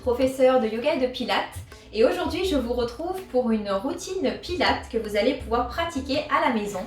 professeure de yoga et de pilates et aujourd'hui je vous retrouve pour une routine pilates que vous allez pouvoir pratiquer à la maison.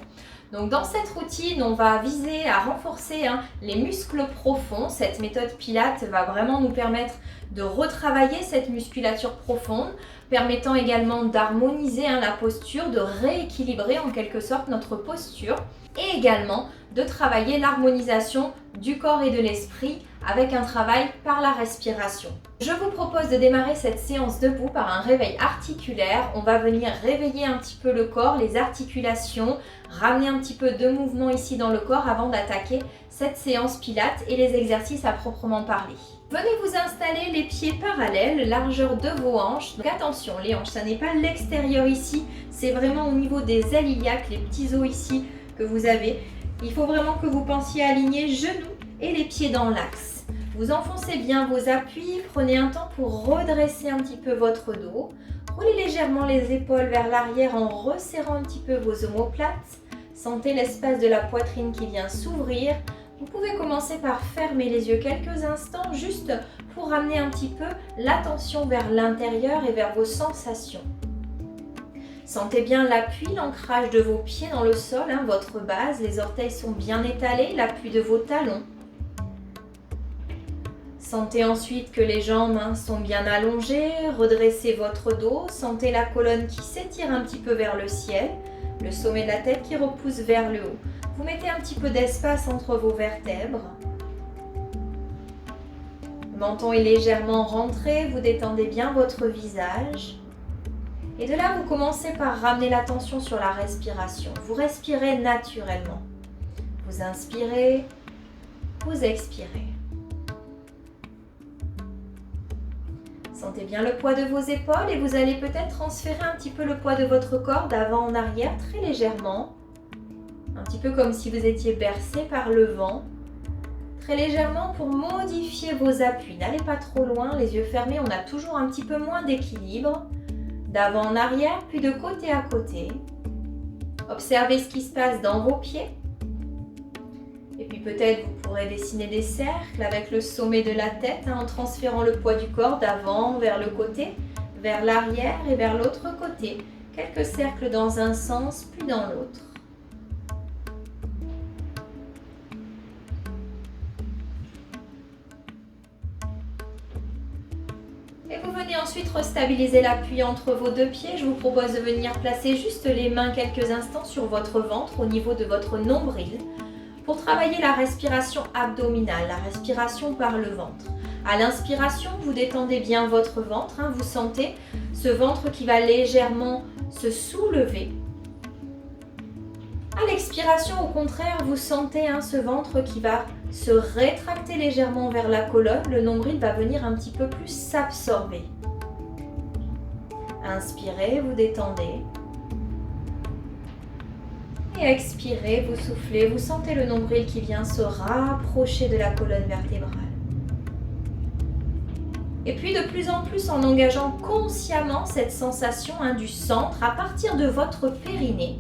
Donc dans cette routine, on va viser à renforcer les muscles profonds. Cette méthode pilates va vraiment nous permettre de retravailler cette musculature profonde, permettant également d'harmoniser la posture, de rééquilibrer en quelque sorte notre posture et également de travailler l'harmonisation du corps et de l'esprit avec un travail par la respiration. Je vous propose de démarrer cette séance debout par un réveil articulaire. On va venir réveiller un petit peu le corps, les articulations, ramener un petit peu de mouvement ici dans le corps avant d'attaquer cette séance pilates et les exercices à proprement parler. Venez vous installer les pieds parallèles, largeur de vos hanches. Donc attention, les hanches, ça n'est pas l'extérieur ici, c'est vraiment au niveau des ailes iliaques, les petits os ici que vous avez. Il faut vraiment que vous pensiez à aligner genoux et les pieds dans l'axe. Vous enfoncez bien vos appuis, prenez un temps pour redresser un petit peu votre dos. Roulez légèrement les épaules vers l'arrière en resserrant un petit peu vos omoplates. Sentez l'espace de la poitrine qui vient s'ouvrir. Vous pouvez commencer par fermer les yeux quelques instants juste pour ramener un petit peu l'attention vers l'intérieur et vers vos sensations. Sentez bien l'appui, l'ancrage de vos pieds dans le sol, votre base, les orteils sont bien étalés, l'appui de vos talons. Sentez ensuite que les jambes sont bien allongées, redressez votre dos, sentez la colonne qui s'étire un petit peu vers le ciel, le sommet de la tête qui repousse vers le haut. Vous mettez un petit peu d'espace entre vos vertèbres. Le menton est légèrement rentré, vous détendez bien votre visage. Et de là, vous commencez par ramener l'attention sur la respiration. Vous respirez naturellement. Vous inspirez, vous expirez. Sentez bien le poids de vos épaules et vous allez peut-être transférer un petit peu le poids de votre corps d'avant en arrière très légèrement. Un petit peu comme si vous étiez bercé par le vent. Très légèrement pour modifier vos appuis. N'allez pas trop loin, les yeux fermés, on a toujours un petit peu moins d'équilibre. D'avant en arrière, puis de côté à côté. Observez ce qui se passe dans vos pieds. Et puis peut-être vous pourrez dessiner des cercles avec le sommet de la tête en transférant le poids du corps d'avant vers le côté, vers l'arrière et vers l'autre côté. Quelques cercles dans un sens, puis dans l'autre. Et vous venez ensuite restabiliser l'appui entre vos deux pieds. Je vous propose de venir placer juste les mains quelques instants sur votre ventre au niveau de votre nombril pour travailler la respiration abdominale, la respiration par le ventre. À l'inspiration, vous détendez bien votre ventre, vous sentez ce ventre qui va légèrement se soulever. À l'expiration, au contraire, vous sentez ce ventre qui va se rétracter légèrement vers la colonne. Le nombril va venir un petit peu plus s'absorber. Inspirez, vous détendez. Et expirez, vous soufflez. Vous sentez le nombril qui vient se rapprocher de la colonne vertébrale. Et puis de plus en plus en engageant consciemment cette sensation du centre à partir de votre périnée.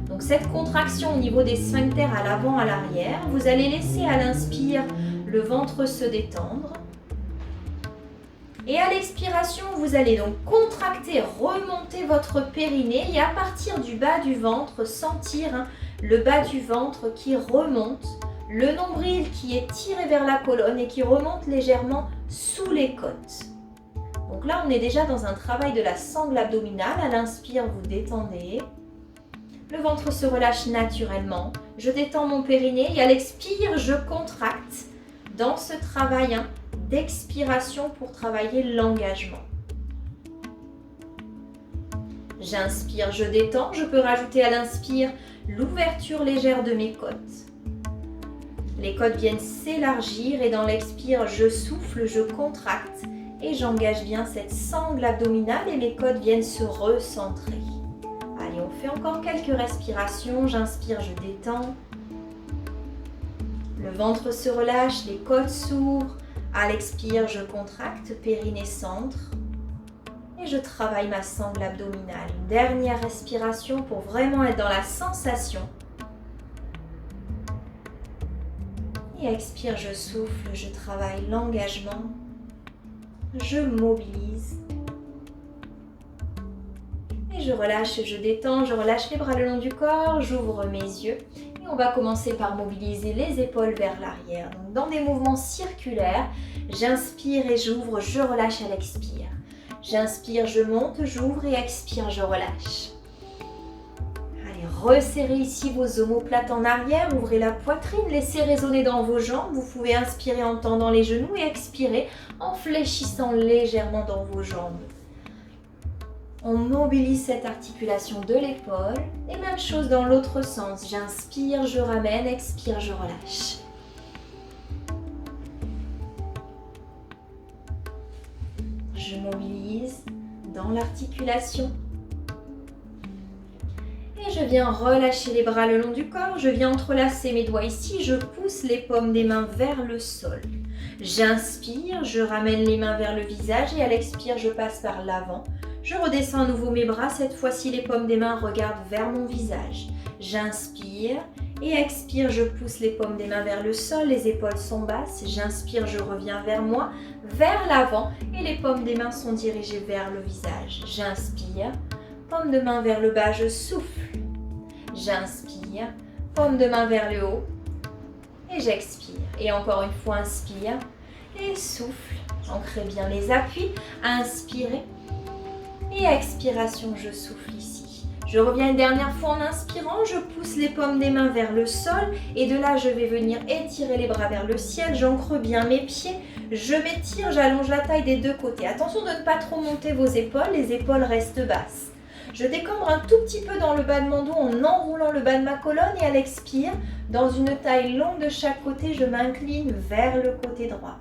Donc cette contraction au niveau des sphincters à l'avant, à l'arrière, vous allez laisser à l'inspire le ventre se détendre. Et à l'expiration, vous allez donc contracter, remonter votre périnée et à partir du bas du ventre, sentir le bas du ventre qui remonte, le nombril qui est tiré vers la colonne et qui remonte légèrement sous les côtes. Donc là, on est déjà dans un travail de la sangle abdominale. À l'inspire, vous détendez. Le ventre se relâche naturellement. Je détends mon périnée et à l'expire, je contracte dans ce travail d'expiration pour travailler l'engagement. J'inspire, je détends. Je peux rajouter à l'inspire l'ouverture légère de mes côtes. Les côtes viennent s'élargir et dans l'expire, je souffle, je contracte et j'engage bien cette sangle abdominale et mes côtes viennent se recentrer. Allez, on fait encore quelques respirations. J'inspire, je détends. Le ventre se relâche, les côtes s'ouvrent. À l'expire, je contracte, périnée centre. Et je travaille ma sangle abdominale. Une dernière respiration pour vraiment être dans la sensation. Et expire, je souffle, je travaille l'engagement. je mobilise. Et je relâche, je détends, je relâche les bras le long du corps, j'ouvre mes yeux. Et on va commencer par mobiliser les épaules vers l'arrière. Donc dans des mouvements circulaires, j'inspire et j'ouvre, je relâche à l'expire. J'inspire, je monte, j'ouvre et expire, je relâche. Allez, resserrez ici vos omoplates en arrière, ouvrez la poitrine, laissez résonner dans vos jambes. Vous pouvez inspirer en tendant les genoux et expirer en fléchissant légèrement dans vos jambes. On mobilise cette articulation de l'épaule et même chose dans l'autre sens. J'inspire, je ramène, expire, je relâche. Je mobilise dans l'articulation. Et je viens relâcher les bras le long du corps. Je viens entrelacer mes doigts ici. Je pousse les paumes des mains vers le sol. J'inspire, je ramène les mains vers le visage et à l'expire, je passe par l'avant. Je redescends à nouveau mes bras, cette fois-ci les paumes des mains regardent vers mon visage. J'inspire et expire, je pousse les paumes des mains vers le sol, les épaules sont basses. J'inspire, je reviens vers moi, vers l'avant et les paumes des mains sont dirigées vers le visage. J'inspire, paume de main vers le bas, je souffle. J'inspire, paume de main vers le haut et j'expire. Et encore une fois, inspire et souffle. Ancrez bien les appuis, inspirez. Et expiration, je souffle ici. Je reviens une dernière fois en inspirant, je pousse les paumes des mains vers le sol et de là je vais venir étirer les bras vers le ciel, j'ancre bien mes pieds, je m'étire, j'allonge la taille des deux côtés. Attention de ne pas trop monter vos épaules, les épaules restent basses. Je décambre un tout petit peu dans le bas de mon dos en enroulant le bas de ma colonne et à l'expire, dans une taille longue de chaque côté, je m'incline vers le côté droit.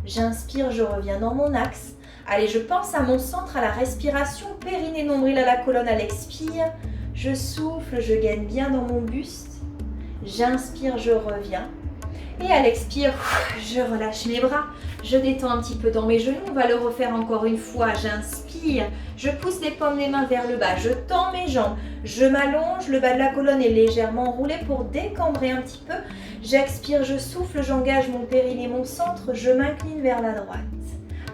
J'inspire, je reviens dans mon axe. Allez, je pense à mon centre, à la respiration, périnée, nombril à la colonne à l'expire. Je souffle, je gaine bien dans mon buste. J'inspire, je reviens. Et à l'expire, je relâche mes bras. Je détends un petit peu dans mes genoux. On va le refaire encore une fois. J'inspire, je pousse les paumes des mains vers le bas. Je tends mes jambes. Je m'allonge, le bas de la colonne est légèrement roulé pour décambrer un petit peu. J'expire, je souffle, j'engage mon périnée, mon centre. Je m'incline vers la droite.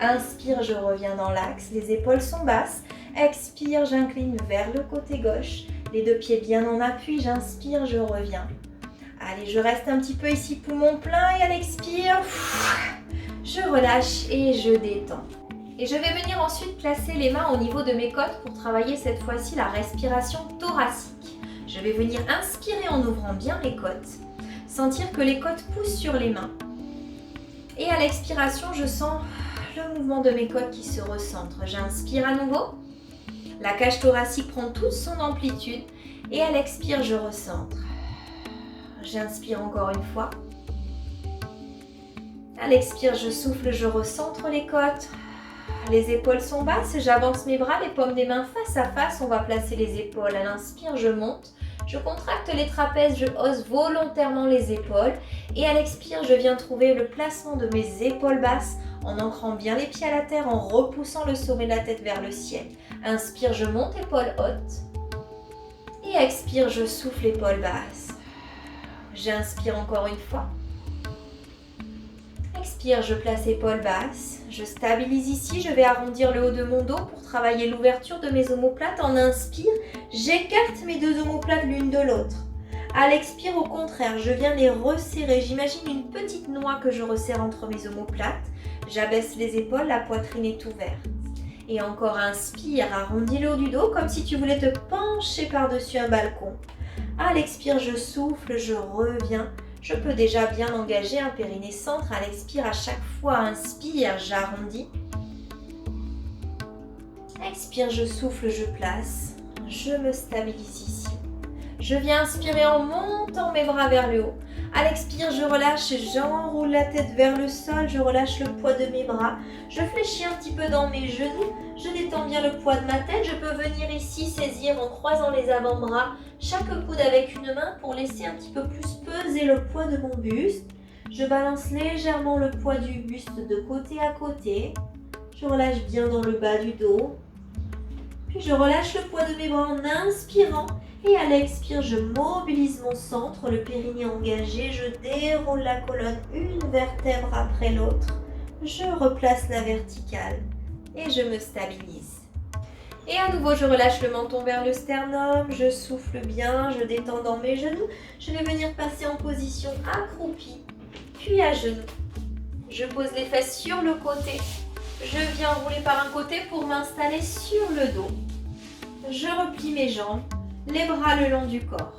Inspire, je reviens dans l'axe, les épaules sont basses. Expire, j'incline vers le côté gauche. Les deux pieds bien en appui, j'inspire, je reviens. Allez, je reste un petit peu ici, poumon plein et à l'expire, je relâche et je détends. Et je vais venir ensuite placer les mains au niveau de mes côtes pour travailler cette fois-ci la respiration thoracique. Je vais venir inspirer en ouvrant bien les côtes. Sentir que les côtes poussent sur les mains. Et à l'expiration, je sens le mouvement de mes côtes qui se recentrent. J'inspire à nouveau. La cage thoracique prend toute son amplitude. Et à l'expire, je recentre. J'inspire encore une fois. À l'expire, je souffle, je recentre les côtes. Les épaules sont basses, j'avance mes bras, les paumes des mains face à face. On va placer les épaules. À l'inspire, je monte. Je contracte les trapèzes, je hausse volontairement les épaules. Et à l'expire, je viens trouver le placement de mes épaules basses en ancrant bien les pieds à la terre, en repoussant le sommet de la tête vers le ciel. Inspire, je monte, épaules hautes. Et expire, je souffle, épaules basses. J'inspire encore une fois. Expire, je place épaules basses. Je stabilise ici, je vais arrondir le haut de mon dos pour travailler l'ouverture de mes omoplates. En inspire, j'écarte mes deux omoplates l'une de l'autre. À l'expire, au contraire, je viens les resserrer. J'imagine une petite noix que je resserre entre mes omoplates. J'abaisse les épaules, la poitrine est ouverte. Et encore inspire, arrondis le haut du dos comme si tu voulais te pencher par-dessus un balcon. À l'expire, je souffle, je reviens. Je peux déjà bien engager un périnée centre. À l'expire, à chaque fois, inspire, j'arrondis. Expire, je souffle, je place. Je me stabilise ici. Je viens inspirer en montant mes bras vers le haut. À l'expire, je relâche, j'enroule la tête vers le sol, je relâche le poids de mes bras. Je fléchis un petit peu dans mes genoux, je détends bien le poids de ma tête. Je peux venir ici saisir en croisant les avant-bras chaque coude avec une main pour laisser un petit peu plus peser le poids de mon buste. Je balance légèrement le poids du buste de côté à côté. Je relâche bien dans le bas du dos. Puis je relâche le poids de mes bras en inspirant. Et à l'expire, je mobilise mon centre, le périnée engagé. Je déroule la colonne une vertèbre après l'autre. Je replace la verticale et je me stabilise. Et à nouveau, je relâche le menton vers le sternum, je souffle bien, je détends dans mes genoux. Je vais venir passer en position accroupie, puis à genoux. Je pose les fesses sur le côté. Je viens rouler par un côté pour m'installer sur le dos. Je replie mes jambes, les bras le long du corps.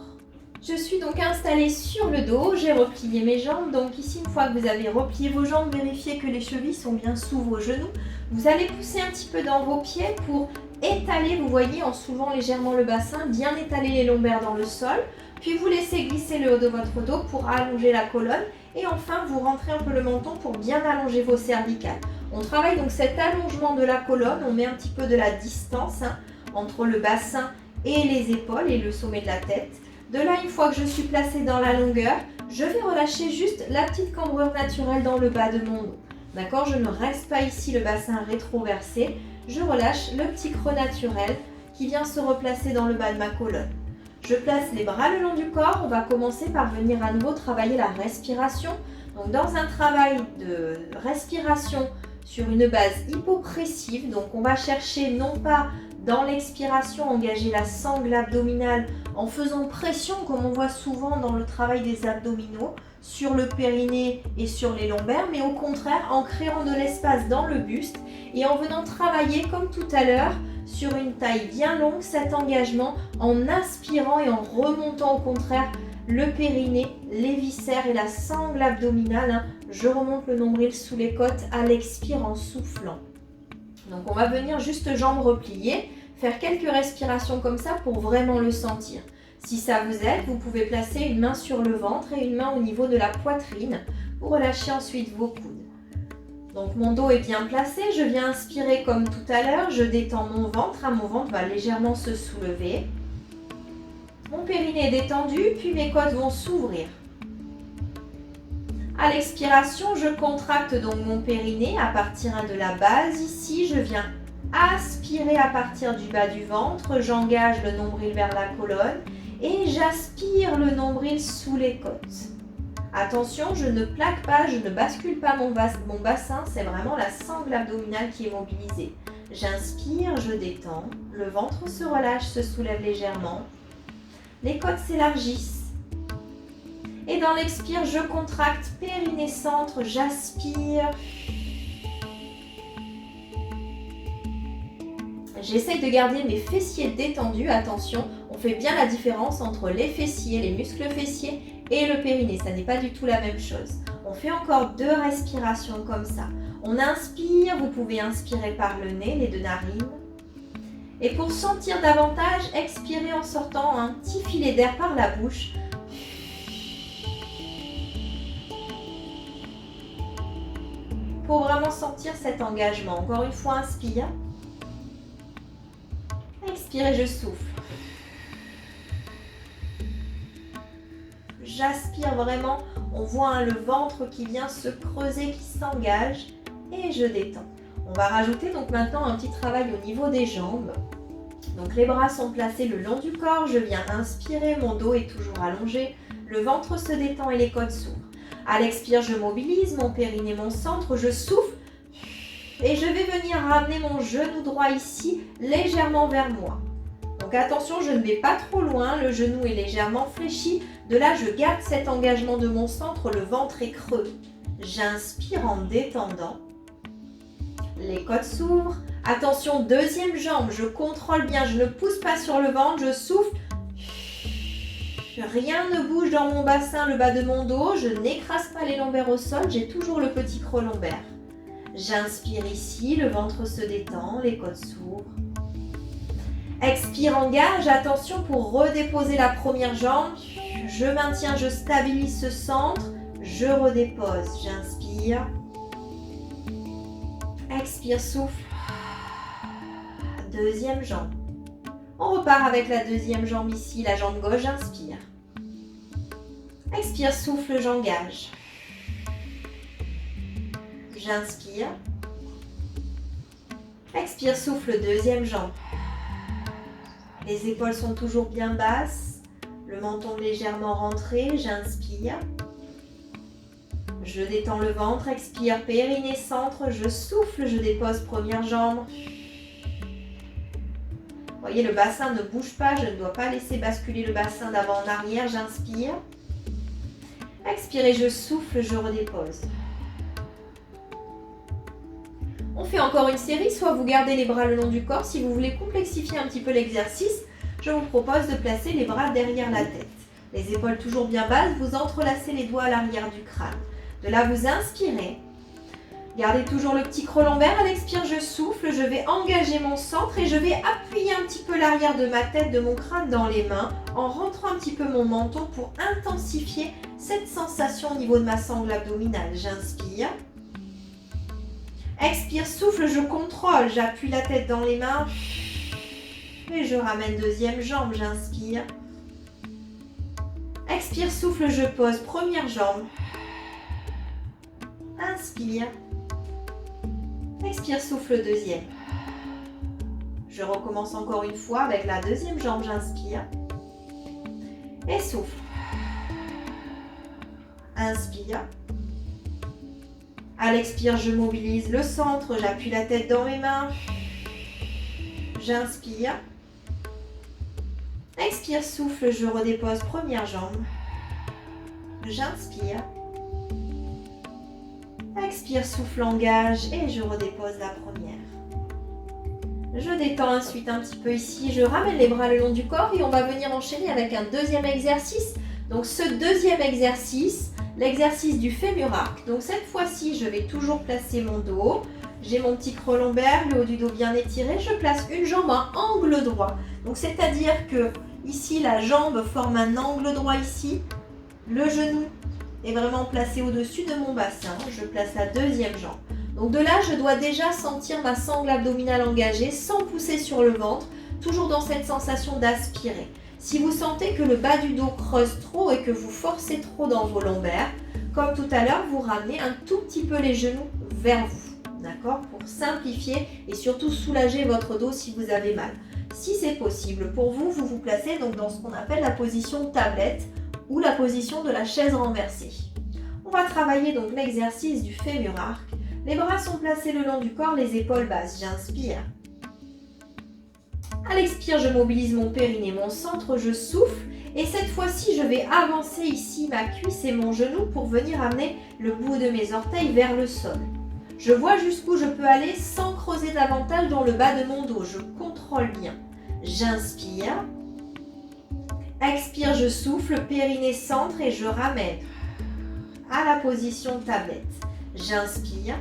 Je suis donc installée sur le dos, j'ai replié mes jambes. Donc ici, une fois que vous avez replié vos jambes, vérifiez que les chevilles sont bien sous vos genoux. Vous allez pousser un petit peu dans vos pieds pour étaler, vous voyez, en soulevant légèrement le bassin, bien étaler les lombaires dans le sol. Puis vous laissez glisser le haut de votre dos pour allonger la colonne. Et enfin, vous rentrez un peu le menton pour bien allonger vos cervicales. On travaille donc cet allongement de la colonne, on met un petit peu de la distance entre le bassin et les épaules et le sommet de la tête. De là, une fois que je suis placée dans la longueur, je vais relâcher juste la petite cambrure naturelle dans le bas de mon dos. D'accord? Je ne reste pas ici le bassin rétroversé. Je relâche le petit creux naturel qui vient se replacer dans le bas de ma colonne. Je place les bras le long du corps. On va commencer par venir à nouveau travailler la respiration. Donc dans un travail de respiration sur une base hypopressive, donc on va chercher non pas dans l'expiration engager la sangle abdominale en faisant pression comme on voit souvent dans le travail des abdominaux sur le périnée et sur les lombaires, mais au contraire en créant de l'espace dans le buste et en venant travailler comme tout à l'heure sur une taille bien longue cet engagement en inspirant et en remontant au contraire le périnée, les viscères et la sangle abdominale. Je remonte le nombril sous les côtes à l'expire en soufflant. Donc on va venir juste jambes repliées, faire quelques respirations comme ça pour vraiment le sentir. Si ça vous aide, vous pouvez placer une main sur le ventre et une main au niveau de la poitrine pour relâcher ensuite vos coudes. Donc mon dos est bien placé, je viens inspirer comme tout à l'heure, je détends mon ventre, mon ventre va légèrement se soulever. Mon périnée est détendu, puis mes côtes vont s'ouvrir. À l'expiration, je contracte donc mon périnée à partir de la base. Ici, je viens aspirer à partir du bas du ventre, j'engage le nombril vers la colonne et j'aspire le nombril sous les côtes. Attention, je ne plaque pas, je ne bascule pas mon bassin, c'est vraiment la sangle abdominale qui est mobilisée. J'inspire, je détends, le ventre se relâche, se soulève légèrement, les côtes s'élargissent. Et dans l'expire, je contracte périnée centre, j'aspire. J'essaie de garder mes fessiers détendus. Attention, on fait bien la différence entre les fessiers, les muscles fessiers et le périnée. Ça n'est pas du tout la même chose. On fait encore 2 respirations comme ça. On inspire, vous pouvez inspirer par le nez, les 2 narines. Et pour sentir davantage, expirez en sortant un petit filet d'air par la bouche. Pour vraiment sentir cet engagement. Encore une fois, inspire. Expire et je souffle. J'aspire vraiment. On voit le ventre qui vient se creuser, qui s'engage. Et je détends. On va rajouter donc maintenant un petit travail au niveau des jambes. Donc les bras sont placés le long du corps. Je viens inspirer. Mon dos est toujours allongé. Le ventre se détend et les côtes s'ouvrent. À l'expire, je mobilise mon périnée, mon centre, je souffle et je vais venir ramener mon genou droit ici légèrement vers moi. Donc attention, je ne vais pas trop loin, le genou est légèrement fléchi. De là, je garde cet engagement de mon centre, le ventre est creux. J'inspire en détendant. Les côtes s'ouvrent. Attention, deuxième jambe, je contrôle bien, je ne pousse pas sur le ventre, je souffle. Rien ne bouge dans mon bassin, le bas de mon dos. Je n'écrase pas les lombaires au sol. J'ai toujours le petit creux lombaire. J'inspire ici, le ventre se détend, les côtes s'ouvrent. Expire, engage. Attention pour redéposer la première jambe. Je maintiens, je stabilise ce centre. Je redépose. J'inspire. Expire, souffle. Deuxième jambe. On repart avec la deuxième jambe ici, la jambe gauche, j'inspire. Expire, souffle, j'engage. J'inspire. Expire, souffle, deuxième jambe. Les épaules sont toujours bien basses. Le menton légèrement rentré, j'inspire. Je détends le ventre, expire, périnée, centre, je souffle, je dépose première jambe. Vous voyez, le bassin ne bouge pas, je ne dois pas laisser basculer le bassin d'avant en arrière, j'inspire. Expirez, je souffle, je redépose. On fait encore une série, soit vous gardez les bras le long du corps. Si vous voulez complexifier un petit peu l'exercice, je vous propose de placer les bras derrière la tête. Les épaules toujours bien basses, vous entrelacez les doigts à l'arrière du crâne. De là, vous inspirez. Gardez toujours le petit creux lombaire. À l'expire, je souffle, je vais engager mon centre et je vais appuyer un petit peu l'arrière de ma tête, de mon crâne dans les mains, en rentrant un petit peu mon menton pour intensifier cette sensation au niveau de ma sangle abdominale. J'inspire. Expire, souffle, je contrôle, j'appuie la tête dans les mains et je ramène deuxième jambe, j'inspire. Expire, souffle, je pose première jambe. Inspire. Expire, souffle, deuxième. Je recommence encore une fois avec la deuxième jambe, j'inspire. Et souffle. Inspire. À l'expire, je mobilise le centre, j'appuie la tête dans mes mains. J'inspire. Expire, souffle, je redépose première jambe. J'inspire. Expire, souffle, engage et je redépose la première. Je détends ensuite un petit peu ici, je ramène les bras le long du corps et on va venir enchaîner avec un deuxième exercice. Donc ce deuxième exercice, l'exercice du fémur arc. Donc cette fois-ci, je vais toujours placer mon dos. J'ai mon petit creux lombaire, le haut du dos bien étiré. Je place une jambe en angle droit. Donc c'est-à-dire que ici, la jambe forme un angle droit ici. Le genou est vraiment placé au-dessus de mon bassin. Je place la deuxième jambe. Donc de là, je dois déjà sentir ma sangle abdominale engagée sans pousser sur le ventre, toujours dans cette sensation d'aspirer. Si vous sentez que le bas du dos creuse trop et que vous forcez trop dans vos lombaires, comme tout à l'heure, vous ramenez un tout petit peu les genoux vers vous, d'accord? Pour simplifier et surtout soulager votre dos si vous avez mal. Si c'est possible pour vous, vous vous placez donc dans ce qu'on appelle la position tablette ou la position de la chaise renversée. On va travailler donc l'exercice du fémur arc. Les bras sont placés le long du corps, les épaules basses. J'inspire. À l'expire, je mobilise mon périnée, mon centre, je souffle. Et cette fois-ci, je vais avancer ici ma cuisse et mon genou pour venir amener le bout de mes orteils vers le sol. Je vois jusqu'où je peux aller sans creuser davantage dans le bas de mon dos. Je contrôle bien. J'inspire. Expire, je souffle, périnée, centre et je ramène à la position tablette. J'inspire.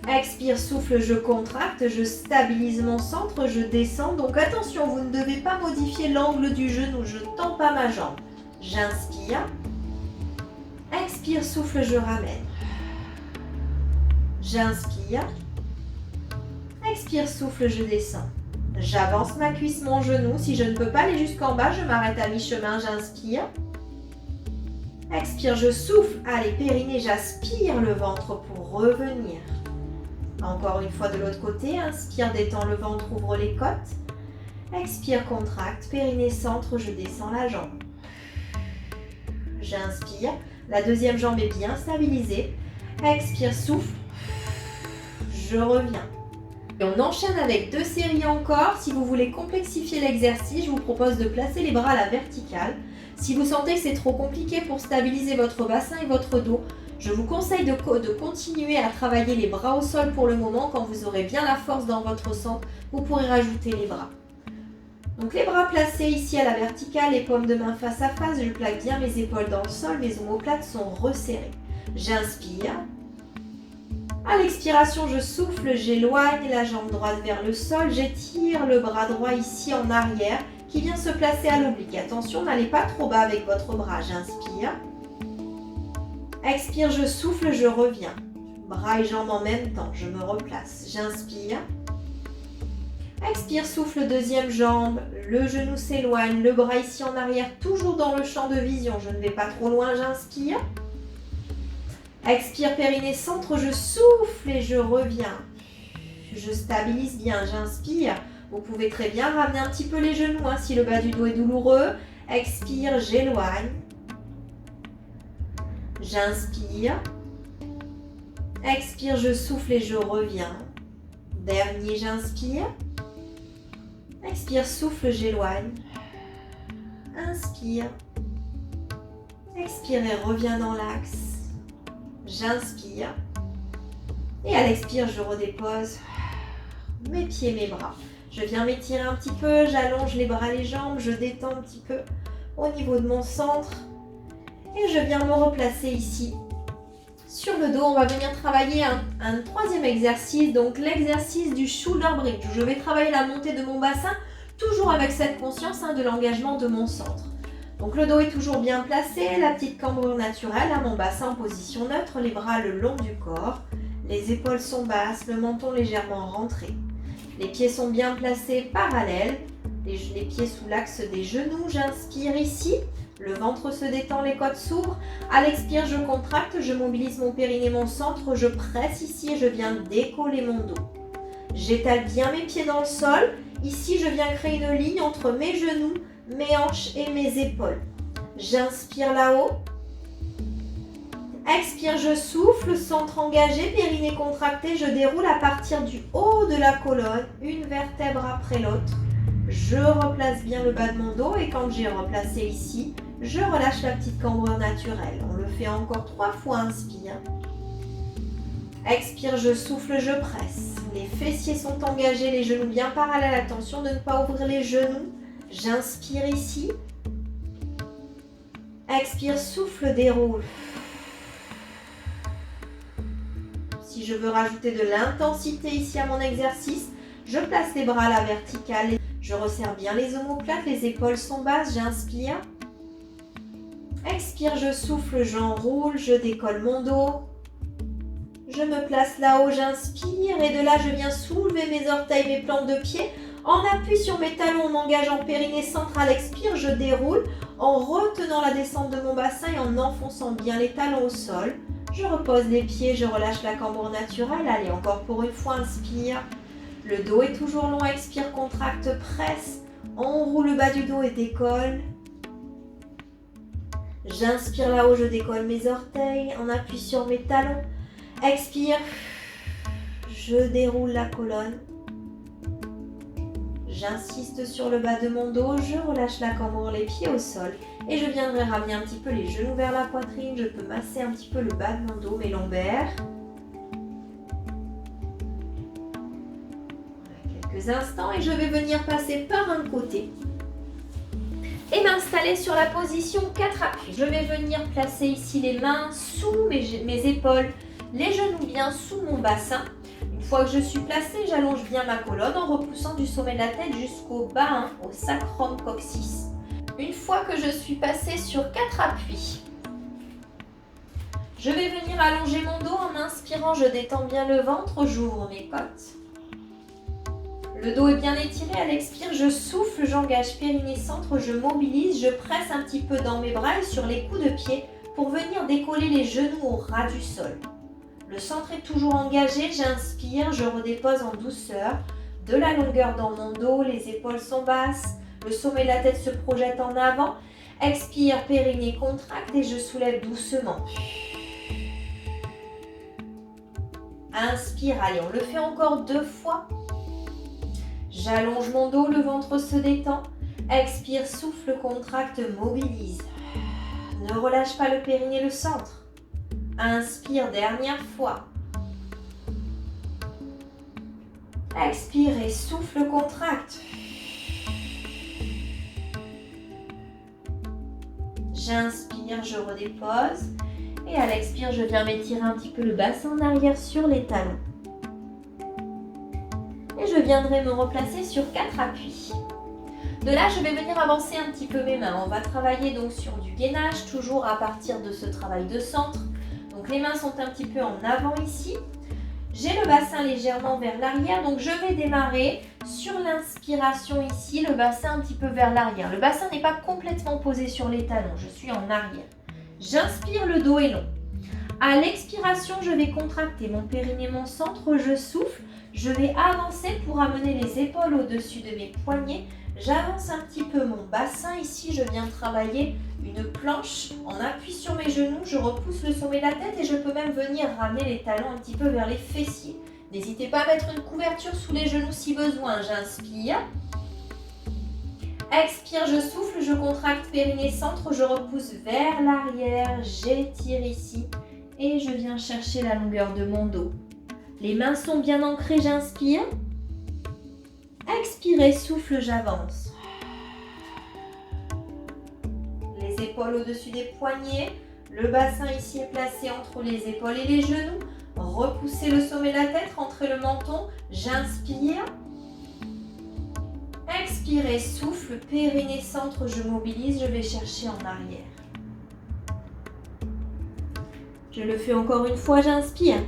Expire, souffle, je contracte, je stabilise mon centre, je descends. Donc attention, vous ne devez pas modifier l'angle du genou, je ne tends pas ma jambe. J'inspire. Expire, souffle, je ramène. J'inspire. Expire, souffle, je descends. J'avance ma cuisse, mon genou. Si je ne peux pas aller jusqu'en bas, je m'arrête à mi-chemin, j'inspire. Expire, je souffle. Allez, périnée, j'aspire le ventre pour revenir. Encore une fois de l'autre côté, inspire, détends le ventre, ouvre les côtes. Expire, contracte, périnée, centre, je descends la jambe. J'inspire, la deuxième jambe est bien stabilisée. Expire, souffle, je reviens. Et on enchaîne avec 2 séries encore. Si vous voulez complexifier l'exercice, je vous propose de placer les bras à la verticale. Si vous sentez que c'est trop compliqué pour stabiliser votre bassin et votre dos, je vous conseille de continuer à travailler les bras au sol pour le moment. Quand vous aurez bien la force dans votre centre, vous pourrez rajouter les bras. Donc les bras placés ici à la verticale, les paumes de main face à face. Je plaque bien mes épaules dans le sol, mes omoplates sont resserrées. J'inspire. À l'expiration, je souffle, j'éloigne la jambe droite vers le sol. J'étire le bras droit ici en arrière qui vient se placer à l'oblique. Attention, n'allez pas trop bas avec votre bras. J'inspire. Expire, je souffle, je reviens. Bras et jambes en même temps, je me replace. J'inspire. Expire, souffle, deuxième jambe. Le genou s'éloigne, le bras ici en arrière, toujours dans le champ de vision. Je ne vais pas trop loin, j'inspire. Expire, périnée, centre, je souffle et je reviens. Je stabilise bien, j'inspire. Vous pouvez très bien ramener un petit peu les genoux si le bas du dos est douloureux. Expire, j'éloigne. J'inspire. Expire, je souffle et je reviens. Dernier, j'inspire. Expire, souffle, j'éloigne. Inspire. Expire et reviens dans l'axe. J'inspire. Et à l'expire, je redépose mes pieds, mes bras. Je viens m'étirer un petit peu, j'allonge les bras, les jambes, je détends un petit peu au niveau de mon centre. Et je viens me replacer ici. Sur le dos, on va venir travailler un troisième exercice, donc l'exercice du shoulder bridge. Je vais travailler la montée de mon bassin, toujours avec cette conscience de l'engagement de mon centre. Donc le dos est toujours bien placé, la petite cambrure naturelle, mon bassin en position neutre, les bras le long du corps, les épaules sont basses, le menton légèrement rentré. Les pieds sont bien placés parallèles, les pieds sous l'axe des genoux, j'inspire ici. Le ventre se détend, les côtes s'ouvrent. À l'expire, je contracte, je mobilise mon périnée, mon centre, je presse ici et je viens décoller mon dos. J'étale bien mes pieds dans le sol. Ici, je viens créer une ligne entre mes genoux, mes hanches et mes épaules. J'inspire là-haut. Expire, je souffle, centre engagé, périnée contracté. Je déroule à partir du haut de la colonne, une vertèbre après l'autre. Je replace bien le bas de mon dos et quand j'ai replacé ici, je relâche la petite cambrure naturelle. On le fait encore 3 fois, inspire. Expire, je souffle, je presse. Les fessiers sont engagés, les genoux bien parallèles. Attention de ne pas ouvrir les genoux. J'inspire ici. Expire, souffle, déroule. Si je veux rajouter de l'intensité ici à mon exercice, je place les bras à la verticale. Je resserre bien les omoplates, les épaules sont basses, j'inspire. Expire, je souffle, j'enroule, je décolle mon dos. Je me place là-haut, j'inspire et de là je viens soulever mes orteils, mes plantes de pied. En appui sur mes talons, en engageant périnée central, expire, je déroule en retenant la descente de mon bassin et en enfonçant bien les talons au sol. Je repose les pieds, je relâche la cambrure naturelle. Allez, encore pour une fois, inspire. Le dos est toujours long, expire, contracte, presse. Enroule le bas du dos et décolle. J'inspire là-haut, je décolle mes orteils en appui sur mes talons. Expire, je déroule la colonne. J'insiste sur le bas de mon dos, je relâche la cambrure, les pieds au sol. Et je viendrai ramener un petit peu les genoux vers la poitrine. Je peux masser un petit peu le bas de mon dos, mes lombaires. Quelques instants et je vais venir passer par un côté et m'installer sur la position 4 appuis. Je vais venir placer ici les mains sous mes épaules, les genoux bien sous mon bassin. Une fois que je suis placée, j'allonge bien ma colonne en repoussant du sommet de la tête jusqu'au bas, au sacrum coccyx. Une fois que je suis passée sur 4 appuis, je vais venir allonger mon dos en inspirant, je détends bien le ventre, j'ouvre mes côtes. Le dos est bien étiré, à l'expire, je souffle, j'engage périnée centre, je mobilise, je presse un petit peu dans mes bras et sur les coups de pied pour venir décoller les genoux au ras du sol. Le centre est toujours engagé, j'inspire, je redépose en douceur, de la longueur dans mon dos, les épaules sont basses, le sommet de la tête se projette en avant. Expire, périnée contracte et je soulève doucement. Inspire, allez, on le fait encore 2 fois. J'allonge mon dos, le ventre se détend. Expire, souffle, contracte, mobilise. Ne relâche pas le périnée, le centre. Inspire, dernière fois. Expire et souffle, contracte. J'inspire, je redépose. Et à l'expire, je viens m'étirer un petit peu le bassin en arrière sur les talons. Et je viendrai me replacer sur 4 appuis. De là, je vais venir avancer un petit peu mes mains. On va travailler donc sur du gainage, toujours à partir de ce travail de centre. Donc les mains sont un petit peu en avant ici. J'ai le bassin légèrement vers l'arrière, donc je vais démarrer sur l'inspiration ici, le bassin un petit peu vers l'arrière. Le bassin n'est pas complètement posé sur les talons, je suis en arrière. J'inspire, le dos est long. À l'expiration, je vais contracter mon périnée, mon centre, je souffle. Je vais avancer pour amener les épaules au-dessus de mes poignets. J'avance un petit peu mon bassin. Ici, je viens travailler une planche en appui sur mes genoux. Je repousse le sommet de la tête et je peux même venir ramener les talons un petit peu vers les fessiers. N'hésitez pas à mettre une couverture sous les genoux si besoin. J'inspire. Expire, je souffle, je contracte périnée centre, je repousse vers l'arrière, j'étire ici et je viens chercher la longueur de mon dos. Les mains sont bien ancrées, j'inspire. Expirez, souffle, j'avance. Les épaules au-dessus des poignets. Le bassin ici est placé entre les épaules et les genoux. Repoussez le sommet de la tête, rentrez le menton. J'inspire. Expirez, souffle, périnée centre, je mobilise, je vais chercher en arrière. Je le fais encore une fois, j'inspire.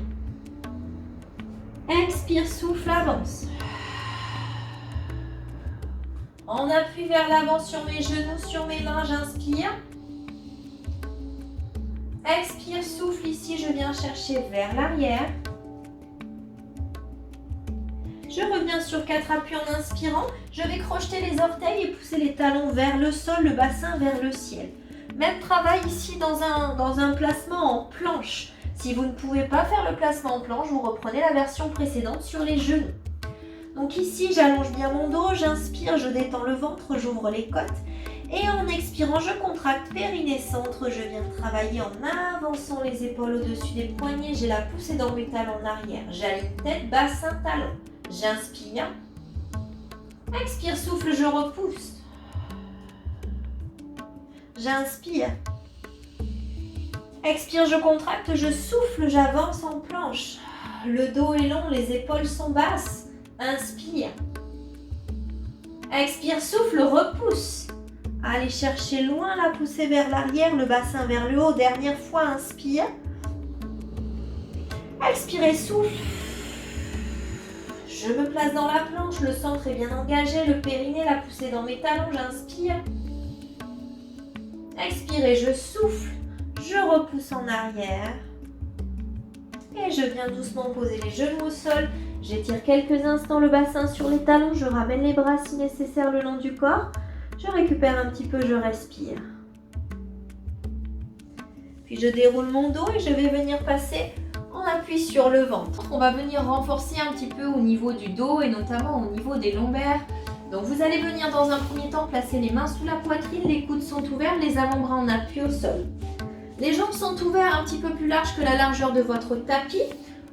Expire, souffle, avance. En appui vers l'avant sur mes genoux, sur mes mains, j'inspire. Expire, souffle, ici je viens chercher vers l'arrière. Je reviens sur 4 appuis en inspirant. Je vais crocheter les orteils et pousser les talons vers le sol, le bassin vers le ciel. Même travail ici dans un placement en planche. Si vous ne pouvez pas faire le placement en planche, vous reprenez la version précédente sur les genoux. Donc ici, j'allonge bien mon dos, j'inspire, je détends le ventre, j'ouvre les côtes. Et en expirant, je contracte périnée centre. Je viens travailler en avançant les épaules au-dessus des poignets. J'ai la poussée dans mes talons en arrière. J'aligne tête, bassin, talon. J'inspire. Expire, souffle, je repousse. J'inspire. Expire, je contracte, je souffle, j'avance en planche. Le dos est long, les épaules sont basses. Inspire. Expire, souffle, repousse. Allez chercher loin la poussée vers l'arrière, le bassin vers le haut. Dernière fois, inspire. Expirez, souffle. Je me place dans la planche, le centre est bien engagé, le périnée, la poussée dans mes talons, j'inspire. Expirez, je souffle, je repousse en arrière. Et je viens doucement poser les genoux au sol. J'étire quelques instants le bassin sur les talons, je ramène les bras si nécessaire le long du corps. Je récupère un petit peu, je respire. Puis je déroule mon dos et je vais venir passer en appui sur le ventre. On va venir renforcer un petit peu au niveau du dos et notamment au niveau des lombaires. Donc vous allez venir dans un premier temps placer les mains sous la poitrine, les coudes sont ouverts, les avant-bras en appui au sol. Les jambes sont ouvertes un petit peu plus larges que la largeur de votre tapis.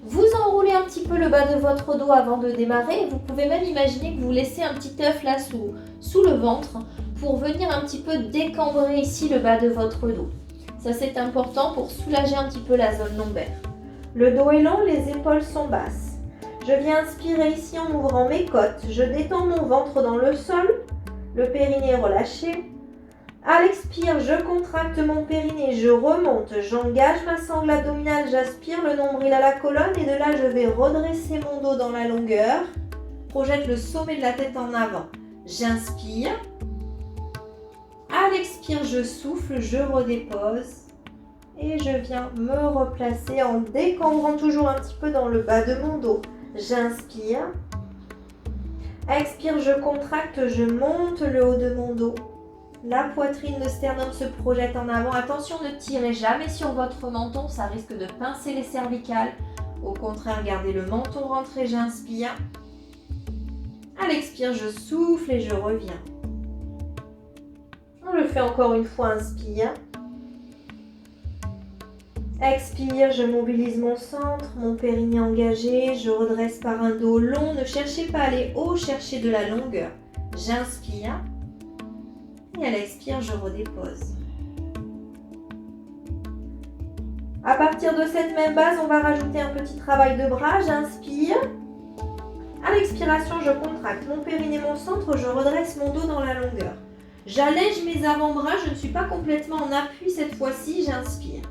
Vous enroulez un petit peu le bas de votre dos avant de démarrer. Vous pouvez même imaginer que vous laissez un petit œuf là sous le ventre pour venir un petit peu décambrer ici le bas de votre dos. Ça c'est important pour soulager un petit peu la zone lombaire. Le dos est long, les épaules sont basses. Je viens inspirer ici en ouvrant mes côtes. Je détends mon ventre dans le sol. Le périnée est relâché. À l'expire, je contracte mon périnée, je remonte, j'engage ma sangle abdominale, j'aspire le nombril à la colonne et de là, je vais redresser mon dos dans la longueur. Projette le sommet de la tête en avant. J'inspire. À l'expire, je souffle, je redépose. Et je viens me replacer en décambrant toujours un petit peu dans le bas de mon dos. J'inspire. Expire, je contracte, je monte le haut de mon dos. La poitrine, le sternum se projette en avant. Attention, ne tirez jamais sur votre menton, ça risque de pincer les cervicales. Au contraire, gardez le menton rentré, j'inspire. À l'expire, je souffle et je reviens. On le fait encore une fois, inspire. Expire, je mobilise mon centre, mon périnée engagé, je redresse par un dos long. Ne cherchez pas à aller haut, cherchez de la longueur. J'inspire. Et à l'expire, je redépose. À partir de cette même base, on va rajouter un petit travail de bras. J'inspire. À l'expiration, je contracte mon périnée, mon centre, je redresse mon dos dans la longueur. J'allège mes avant-bras, je ne suis pas complètement en appui cette fois-ci, j'inspire.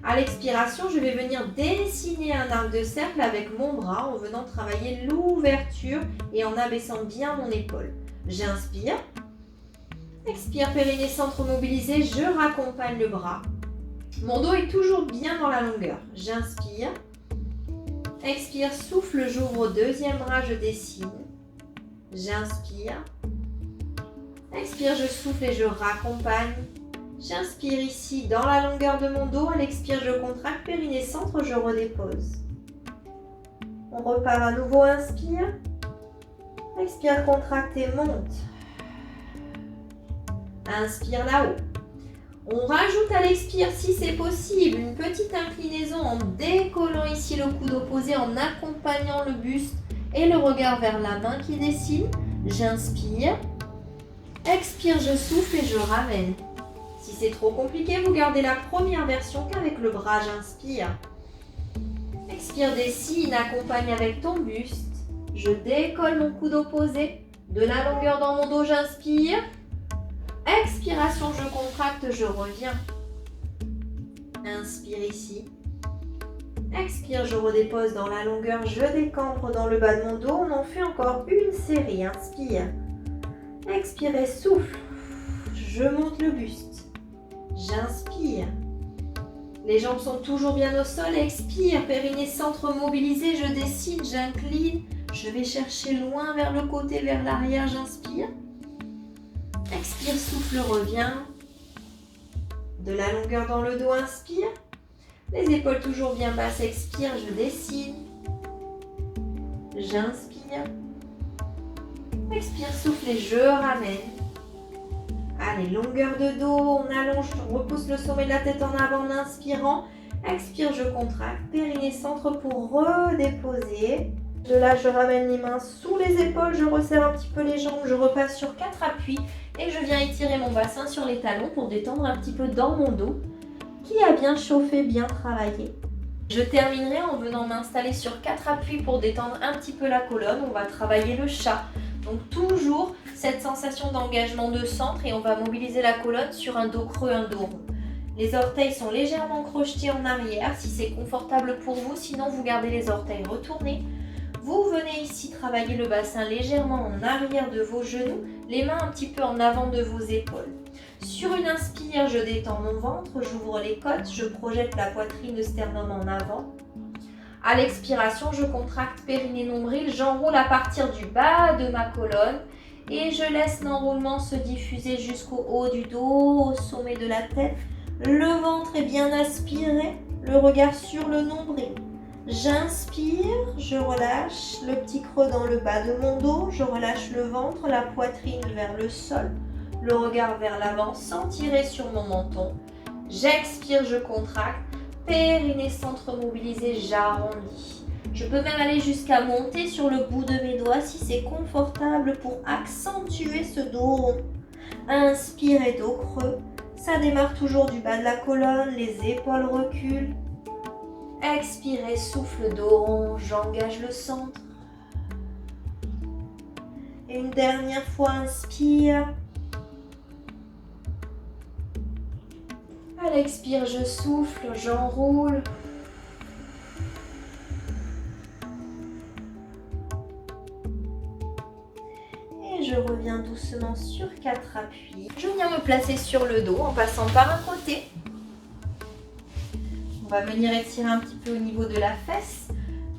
À l'expiration, je vais venir dessiner un arc de cercle avec mon bras en venant travailler l'ouverture et en abaissant bien mon épaule. J'inspire. Expire, périnée, centre mobilisé, je raccompagne le bras. Mon dos est toujours bien dans la longueur. J'inspire. Expire, souffle, j'ouvre au deuxième bras, je dessine. J'inspire. Expire, je souffle et je raccompagne. J'inspire ici dans la longueur de mon dos. À l'expire, je contracte, périnée, centre, je redépose. On repart à nouveau, inspire. Expire, contracte et monte. Inspire là-haut. On rajoute à l'expire, si c'est possible, une petite inclinaison en décollant ici le coude opposé, en accompagnant le buste et le regard vers la main qui dessine. J'inspire. Expire, je souffle et je ramène. Si c'est trop compliqué, vous gardez la première version qu'avec le bras, j'inspire. Expire, dessine, accompagne avec ton buste. Je décolle mon coude opposé. De la longueur dans mon dos, j'inspire. Expiration, je contracte, je reviens. Inspire ici. Expire, je redépose dans la longueur, je décambre dans le bas de mon dos. On en fait encore une série. Inspire. Expire et souffle. Je monte le buste. J'inspire. Les jambes sont toujours bien au sol. Expire, périnée, centre mobilisé. Je dessine, j'incline. Je vais chercher loin vers le côté, vers l'arrière. J'inspire. Expire, souffle, reviens. De la longueur dans le dos, inspire. Les épaules toujours bien basses, expire, je dessine. J'inspire. Expire, souffle et je ramène. Allez, longueur de dos, on allonge, on repousse le sommet de la tête en avant en inspirant. Expire, je contracte, périnée, centre pour redéposer. De là, je ramène les mains sous les épaules, je resserre un petit peu les jambes, je repasse sur 4 appuis et je viens étirer mon bassin sur les talons pour détendre un petit peu dans mon dos qui a bien chauffé, bien travaillé. Je terminerai en venant m'installer sur 4 appuis pour détendre un petit peu la colonne. On va travailler le chat. Donc toujours cette sensation d'engagement de centre et on va mobiliser la colonne sur un dos creux, un dos rond. Les orteils sont légèrement crochetés en arrière si c'est confortable pour vous, sinon vous gardez les orteils retournés. Vous venez ici travailler le bassin légèrement en arrière de vos genoux, les mains un petit peu en avant de vos épaules. Sur une inspire, je détends mon ventre, j'ouvre les côtes, je projette la poitrine, le sternum en avant. À l'expiration, je contracte périnée, nombril, j'enroule à partir du bas de ma colonne et je laisse l'enroulement se diffuser jusqu'au haut du dos, au sommet de la tête. Le ventre est bien aspiré, le regard sur le nombril. J'inspire, je relâche le petit creux dans le bas de mon dos, je relâche le ventre, la poitrine vers le sol, le regard vers l'avant sans tirer sur mon menton. J'expire, je contracte, périnée, centre mobilisé, j'arrondis. Je peux même aller jusqu'à monter sur le bout de mes doigts si c'est confortable pour accentuer ce dos rond. Inspire et dos creux, ça démarre toujours du bas de la colonne, les épaules reculent. Expirez, souffle, dos rond, j'engage le centre. Et une dernière fois, inspire. À l'expire, je souffle, j'enroule. Et je reviens doucement sur 4 appuis. Je viens me placer sur le dos en passant par un côté. On va venir étirer un petit peu au niveau de la fesse.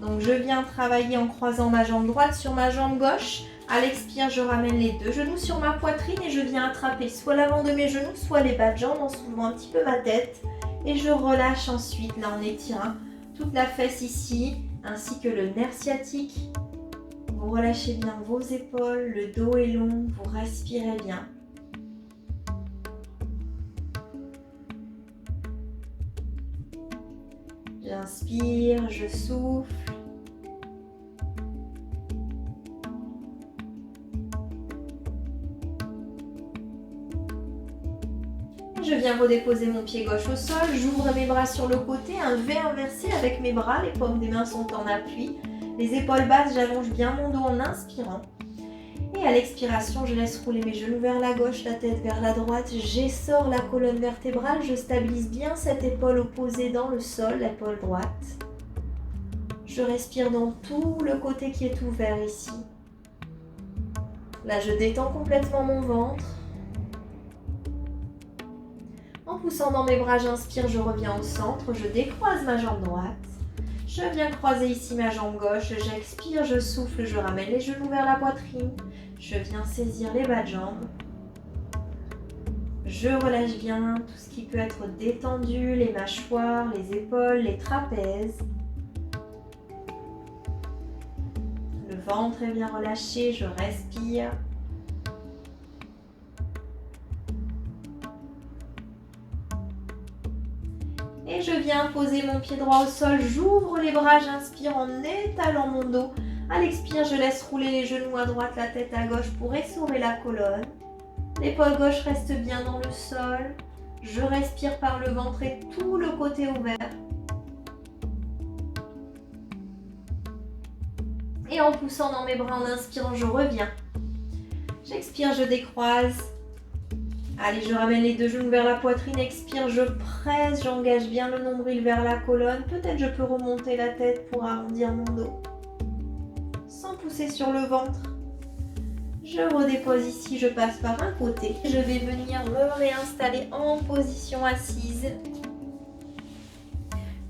Donc je viens travailler en croisant ma jambe droite sur ma jambe gauche. À l'expire, je ramène les deux genoux sur ma poitrine et je viens attraper soit l'avant de mes genoux, soit les bas de jambes en soulevant un petit peu ma tête. Et je relâche ensuite, là en étirant toute la fesse ici, ainsi que le nerf sciatique. Vous relâchez bien vos épaules, le dos est long, vous respirez bien. J'inspire, je souffle. Je viens redéposer mon pied gauche au sol, j'ouvre mes bras sur le côté, un V inversé avec mes bras, les paumes des mains sont en appui. Les épaules basses, j'allonge bien mon dos en inspirant. Et à l'expiration, je laisse rouler mes genoux vers la gauche, la tête vers la droite. J'essore la colonne vertébrale, je stabilise bien cette épaule opposée dans le sol, l'épaule droite. Je respire dans tout le côté qui est ouvert ici. Là, je détends complètement mon ventre. En poussant dans mes bras, j'inspire, je reviens au centre, je décroise ma jambe droite. Je viens croiser ici ma jambe gauche, j'expire, je souffle, je ramène les genoux vers la poitrine. Je viens saisir les bas de jambes. Je relâche bien tout ce qui peut être détendu, les mâchoires, les épaules, les trapèzes. Le ventre est bien relâché, je respire. Et je viens poser mon pied droit au sol, j'ouvre les bras, j'inspire en étalant mon dos. À l'expire, je laisse rouler les genoux à droite, la tête à gauche pour essorer la colonne. L'épaule gauche reste bien dans le sol. Je respire par le ventre et tout le côté ouvert. Et en poussant dans mes bras, en inspirant, je reviens. J'expire, je décroise. Allez, je ramène les deux genoux vers la poitrine. Expire, je presse, j'engage bien le nombril vers la colonne. Peut-être je peux remonter la tête pour arrondir mon dos. Sans pousser sur le ventre. Je redépose ici, je passe par un côté. Je vais venir me réinstaller en position assise.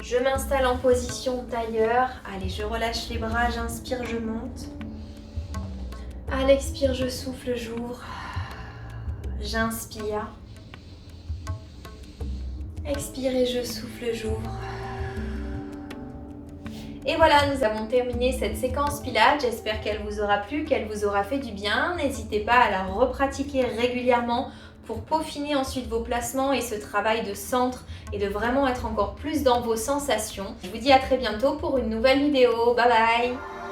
Je m'installe en position tailleur. Allez, je relâche les bras, j'inspire, je monte. À l'expire, je souffle, j'ouvre. J'inspire. Expire et je souffle, j'ouvre. Et voilà, nous avons terminé cette séquence Pilates. J'espère qu'elle vous aura plu, qu'elle vous aura fait du bien. N'hésitez pas à la repratiquer régulièrement pour peaufiner ensuite vos placements et ce travail de centre et de vraiment être encore plus dans vos sensations. Je vous dis à très bientôt pour une nouvelle vidéo. Bye bye!